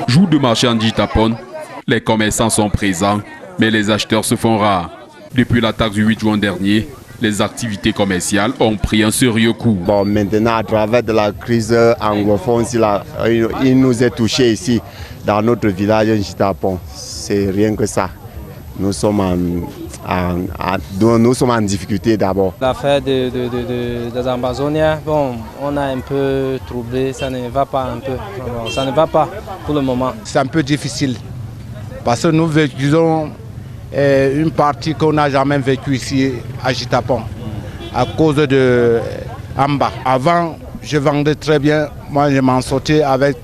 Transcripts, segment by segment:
Jour de marché en Jitapon, les commerçants sont présents, mais les acheteurs se font rares. Depuis l'attaque du 8 juin dernier, les activités commerciales ont pris un sérieux coup. Bon, maintenant, à travers de la crise anglophone, il nous est touché ici, dans notre village en Jitapon. C'est rien que ça. Nous sommes en difficulté d'abord. L'affaire des Amazoniens, bon, on a un peu troublé, ça ne va pas un peu. Non, ça ne va pas pour le moment. C'est un peu difficile parce que nous vécusons une partie qu'on n'a jamais vécue ici à Jitapon à cause de Amba. Avant, je vendais très bien, moi je m'en sortais avec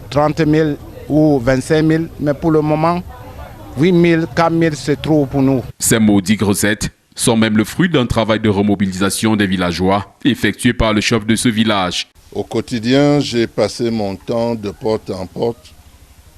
30 000 ou 25 000, mais pour le moment, 8 000, 4 000, c'est trop pour nous. Ces maudites recettes sont même le fruit d'un travail de remobilisation des villageois effectué par le chef de ce village. Au quotidien, j'ai passé mon temps de porte en porte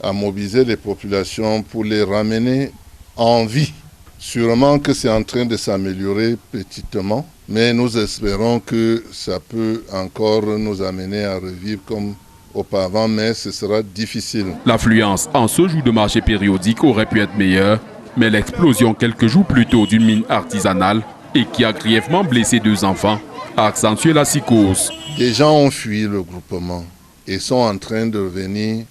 à mobiliser les populations pour les ramener en vie. Sûrement que c'est en train de s'améliorer petitement, mais nous espérons que ça peut encore nous amener à revivre comme auparavant, mais ce sera difficile. L'affluence en ce jour de marché périodique aurait pu être meilleure, mais l'explosion quelques jours plus tôt d'une mine artisanale et qui a grièvement blessé 2 enfants a accentué la psychose. Des gens ont fui le groupement et sont en train de revenir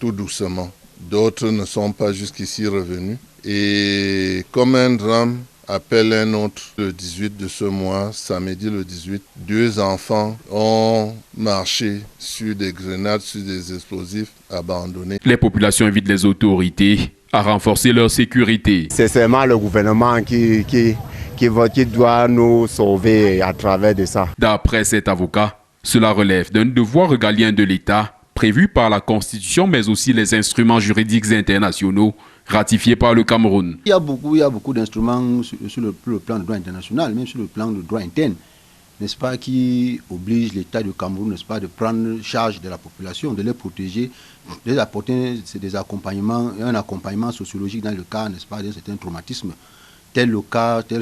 tout doucement. D'autres ne sont pas jusqu'ici revenus. Et comme un drame appelle un autre, le 18 de ce mois, samedi le 18, 2 enfants ont marché sur des grenades, sur des explosifs abandonnés. Les populations invitent les autorités à renforcer leur sécurité. C'est seulement le gouvernement qui doit nous sauver à travers de ça. D'après cet avocat, cela relève d'un devoir régalien de l'État prévu par la Constitution, mais aussi les instruments juridiques internationaux ratifiés par le Cameroun. Il y a beaucoup d'instruments sur le plan du droit international, même sur le plan du droit interne, n'est-ce pas, qui obligent l'État du Cameroun, n'est-ce pas, de prendre charge de la population, de les protéger, de les apporter des accompagnements, un accompagnement sociologique dans le cas, n'est-ce pas, d'un certain traumatisme, tel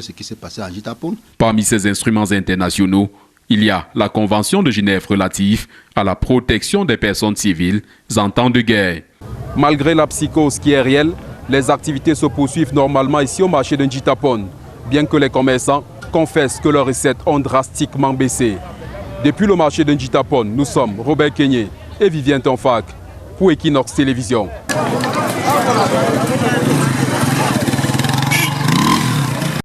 ce qui s'est passé à Jitapon. Parmi ces instruments internationaux, il y a la Convention de Genève relative à la protection des personnes civiles en temps de guerre. Malgré la psychose qui est réelle, les activités se poursuivent normalement ici au marché de Jitapon, bien que les commerçants confessent que leurs recettes ont drastiquement baissé. Depuis le marché de Jitapon, nous sommes Robert Kenyé et Vivien Tonfac pour Equinox Télévision.